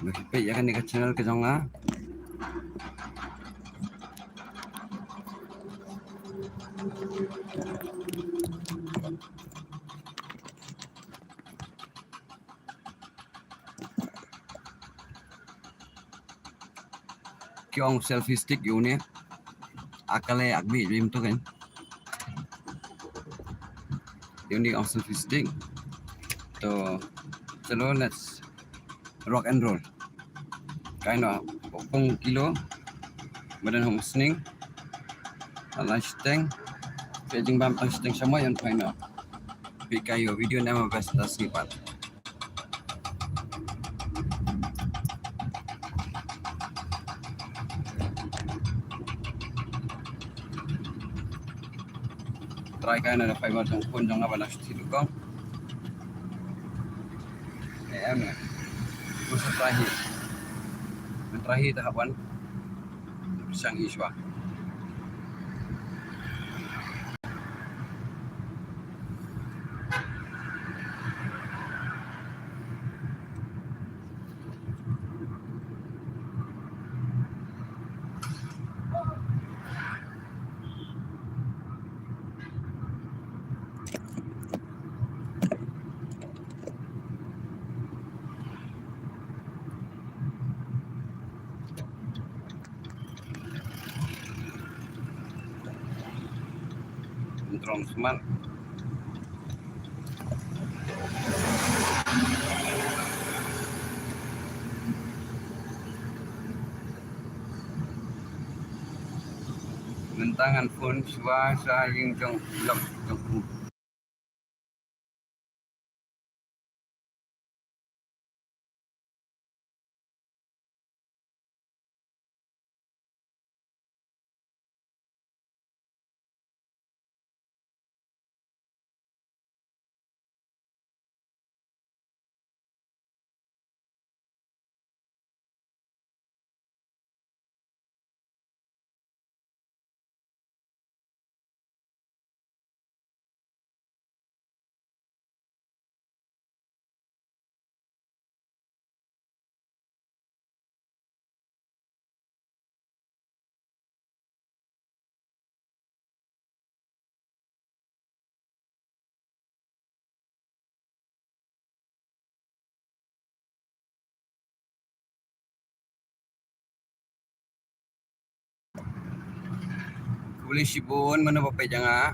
Pe ya kan dekat channel ke jonga. Kyong selfie stick yun akale agbi bim to kan. Yun di selfie stick. So chalo let's rock and roll. Kind of pong kilo badan hong sning. Lunch tank. Paging bam lunch tank sama yang final. Pikayo video nama best sipat. Try kain ada fiber jong pun jong apa nasi tukang. Em usaha terakhir tahapan sang iswa. Drone smart. Mentangan pun suasa yang jong blok jong. Boleh sibun mana bapak jangan.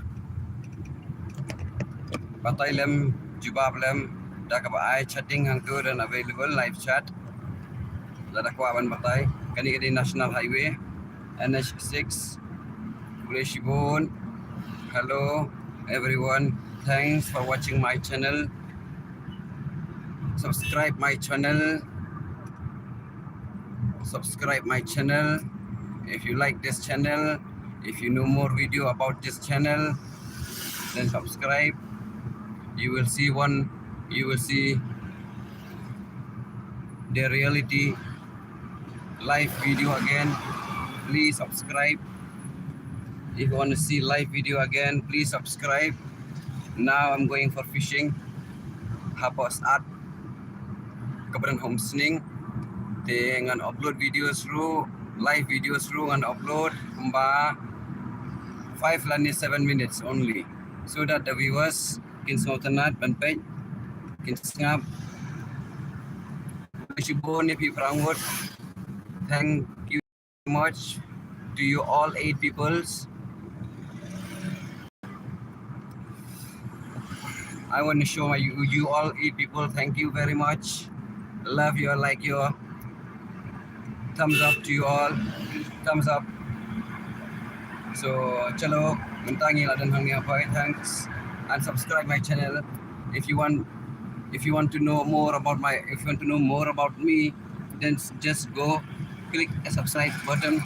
Batai lem jubab lem dah kabai chatting hang tu dan available live chat. Lada kuaban batai kani National Highway NH6. Boleh sibun. Hello everyone. Thanks for watching my channel. Subscribe my channel. Subscribe my channel. If you like this channel, if you know more video about this channel, then subscribe. You will see the reality live video again. Please subscribe. If you want to see live video again, please subscribe. Now I'm going for fishing. Hapos at kabaran homesning. Dengan upload videos through live videos through and upload mba 5 lani 7 minutes only, so that the viewers can sotanat banpay can snap shibon if you prangwood. Thank you so much to you all 8 peoples. I want to show you all 8 people. Thank you very much. Love you, like you. Thumbs up to you all. Thumbs up. So chalo mentangi ladan hang ni apa. Thanks and subscribe my channel if you want to know more about me, then just go click a subscribe button.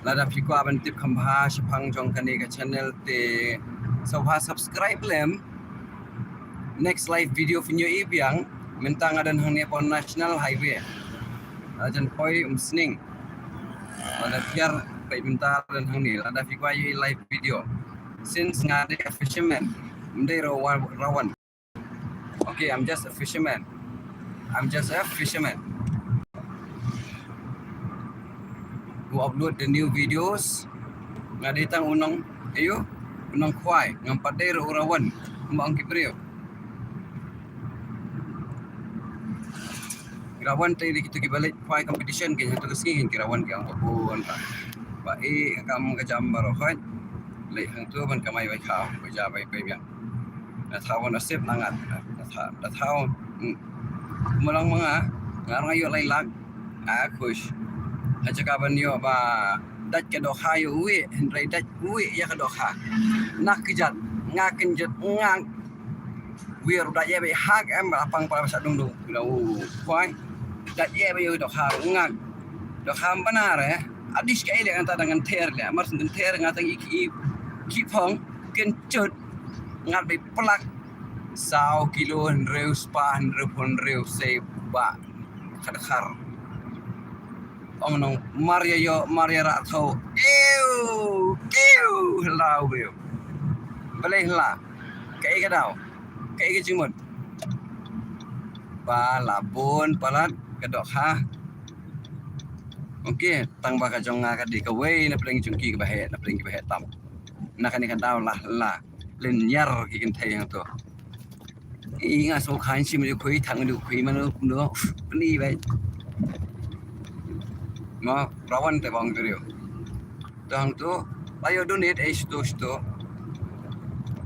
Lada piko aban tip khambha shapang jong kani ka channel te sobha subscribe lem. Next live video finyo ibiang mentang adan hang ni pon National Highway ajan poi sning ada biar pai minta dan hang ni ada piko live video since ngade a fisherman. Mde rawan. Okay, I'm just a fisherman. Who upload the new videos. Ngade tang unang ayo, unang kwai ngam padero rawan. Mbang kibreo. Kirawan tayo kita kibalik kwai competition kaya tu kesingin kirawan kaya ang pagbuwan ka. Baik kamu kajam barokat. Lek hang tu ban kamay bay khao, bay ja bay bay biang. Na thawon asip nangat. Na thawon mulang mga ngarang ayo laylag. Akush. Haja kaban yo ba dat ke do khayo uwi, hendrai dat uwi ya ke do kha. Nak kejat, ngaken jet ngang. Wir dak ye bay hak em apang pa sa dung dung. Lau kwai. Dat ye bay do kha ngang. Do kha benar Adis ka ile ngata dengan ter le, amar sen ter ngata ki phong kencut ngat bay pelak sau kilo reu spa reu se ba khadkhar ong nong maria ra tho eu lau beu balai la kai ka dau kai ka jimut ba labon palat ka dok ha. Okey, tang baka jong nga ka di ka way na pring jungki ka bahe na pring ki bahe tam. Na kan daw la len nyar ki kan thai hang to. I nga so khan sim ni khoi thang ni khoi man no ni bai. Ma rawan te bang video. Tang tu ayo donate sto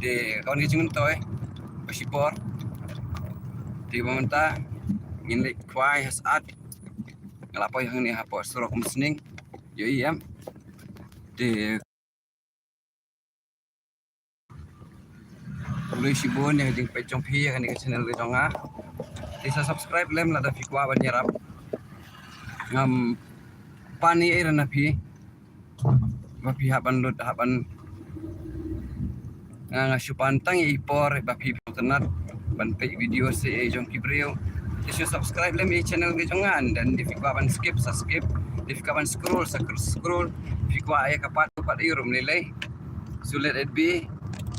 de kawan ki jingun toy pasipor. Di momenta ngin lek kwai hasat ngelapoy hang ni hapo surok mesning yo iya de boleh sibon yang ding pecong pi kan di channel ke jonga bisa subscribe lem lada fikwa ban yarap ngam pani era na pi ma pi haban lut haban nga supantang ipor ba pi tenat ban pe video se jong kibreo. Just subscribe lem channel ke jongan dan di fikwa ban skip di fikwa ban scroll fikwa ay kapat irum nilai so let it be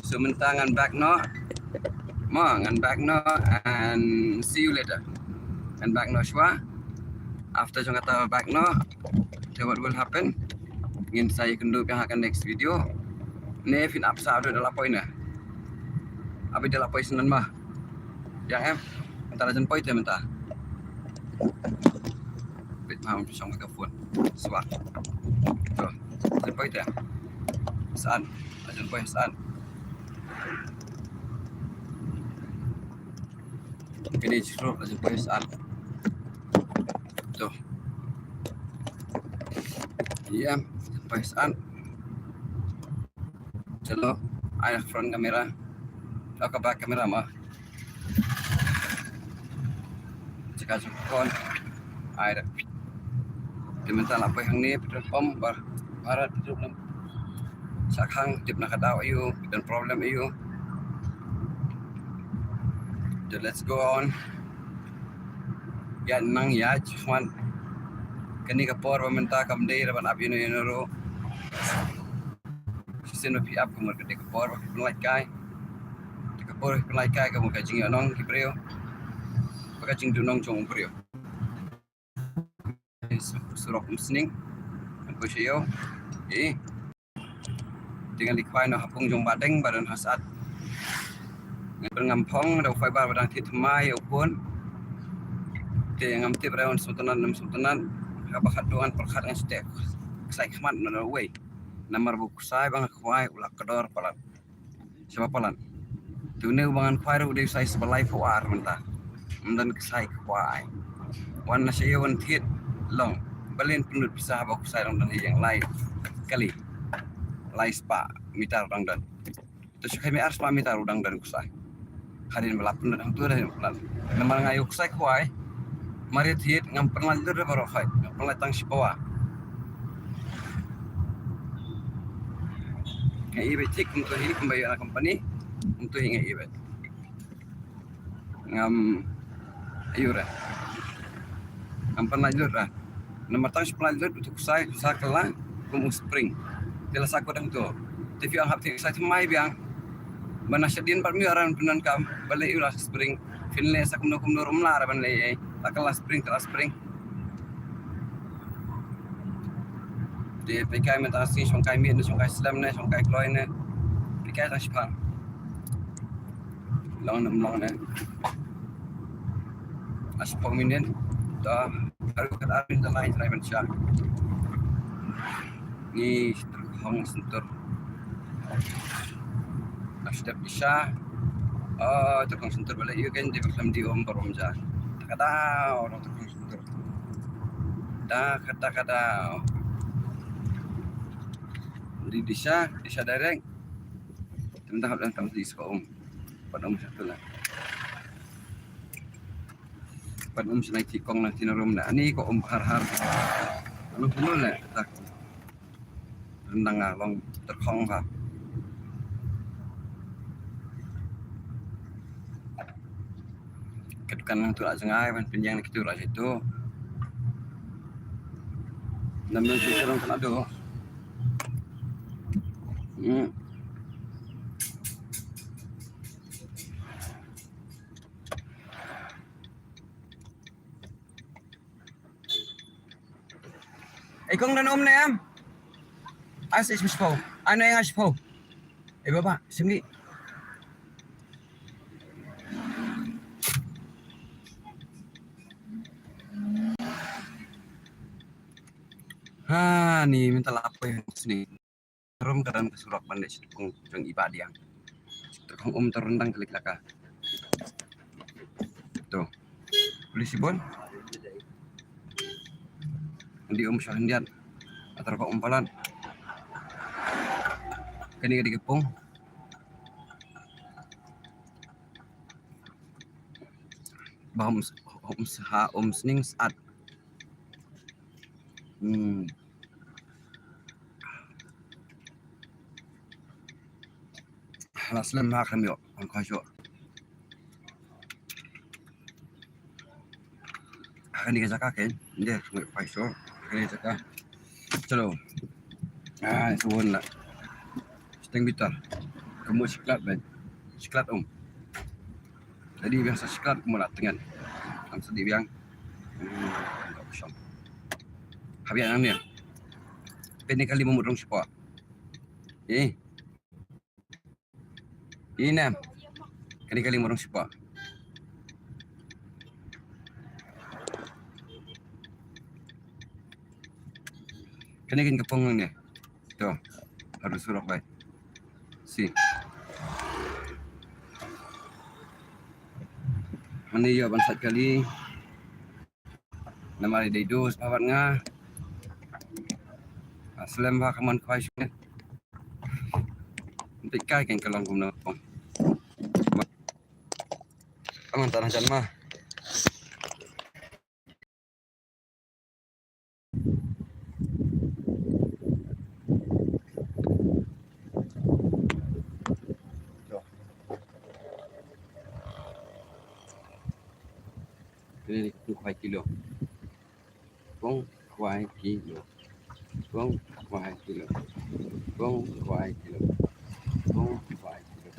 so mentangan back no and see you later and back no shwa after jong kata back no so what will happen ingin saya kenduk yang akan next video ne fin apsa ada dalam poin na abi dalam poin senan mah yang antara jen poin mentah bit paham trong cái phun swat rồi jen poin ya saan jen poin saan ini justru jen poin saan tuh iya jen poin saan chalo ayah front kamera atau back kamera mah jika kon air diminta apa yang ni petrol pump barat hidup nam sakang tip nak kadaw ayo dan problem ayo so let's go on ya nang ya cuman kani kapor peminta kamdei raban abino yenoro sino pi up kumur kete kapor like kai kapor like kai kamu kajing anong kibreo kajing dunong chong breo surok musning aku siyo dengan likwai no hapung jong badeng badan hasat ngampong da ufai bar badang tit mai upun te ngamti braun sultanan kabakat doan perkat ngan stek sai khmat no way namar bu sai bang kwai ulak kedor palan siapa palan tune bangan kwai ru de sai sebalai fawar mentah mendan kesai kwai wan nasiyo wan tit long balen penut pisah bak sai dong dan yang lain kali lai spa mitar dong dan itu kami ars pa mitar udang dan kusai hadin belapun dan tu dah namar ngayo kusai kwai mari tit ngam pernah dur baro khai pernah tang sipawa ngai betik untuk ini kembali anak company untuk hingga ibet ngam ayura ngam pernah dur nomor tang sepuluh untuk kusai sakala kumu spring jelas aku dang tu TV ang hapti sa timay biang manasyadin par mi aran punan kam balai ulah spring finle sa kumno rumlar ban lay takala spring de pekai meta si songkai mi songkai slam ne songkai kloy ne pekai ta shpar long ne aspong minen da baru arin da lain driver sha ni hong sentur step isya tukang sentur balai you kan di film di om baromja kata orang tukang sentur dah kata di desa direct tentang hal tentang di sekolah pada satu lah pada senai tikong nanti narum nak ni kok har lu lah tak tentang long terkong ha kedukan tu lah sengai pan pinjang kita lah situ namun kita orang kena do Kung dan na em asis mispo ano yung aspo baba sini ni minta lapo yang sini rum kadang kesurak pandai situ pung ibadi yang tukang terendang telik laka tuh polisi bon di syahandian atau kok umpalan kini dikepung bahum sning saat Aslam makan yuk, angkat yuk. Akan dikasih kan? Dia semua paisor, akan dikasih. Celo, suwon lah. Seteng bitar, kamu siklat ben, siklat Jadi biasa siklat kamu nak tengan, kamu sedih biang. Tak usah. Habis yang ni, ini kali memudung siapa? Ini kali morong siapa? Kini kepong ni, tu harus surat baik. Si, mana ya bansat kali? Nama dia dos pawat ngah. Aslam bah kaman kuai sini. Pikai kan kalau guna pom. Kaman tanah janma. Ini kuai kilo. Bong kuai kilo. Bong kuai kilo. Bong kuai kilo. Bong kuai kilo.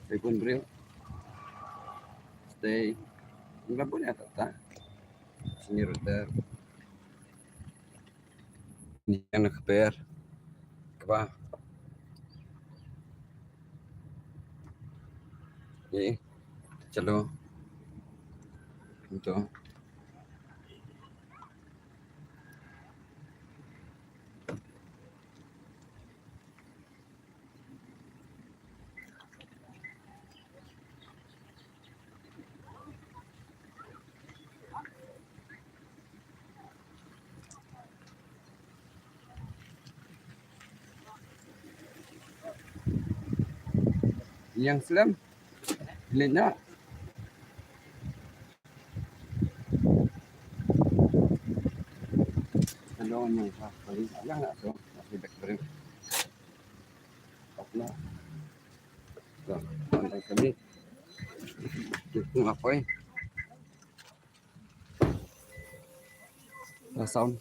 Saya pun beri. Stay. Enggak boleh tak? Sini router. Ini yang keber. Keba. Ini. Chalo. Itu. Yang Islam Lena kalau yang paling sayang nggak tuh masih back bring apa tuh pantai kami itu ngapain sound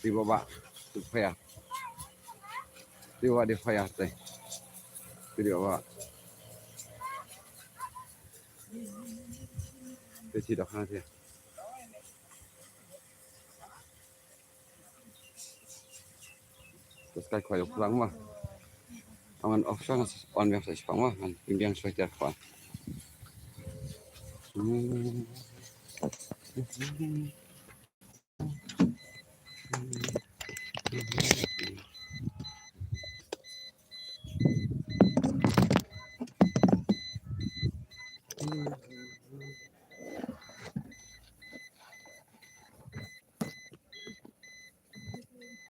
Di bawah supaya di bawah di fire teh di bawah di tidak nanti terus kayak koyo pulang mah aman option on yang saya sepang mah kan yang saya telepon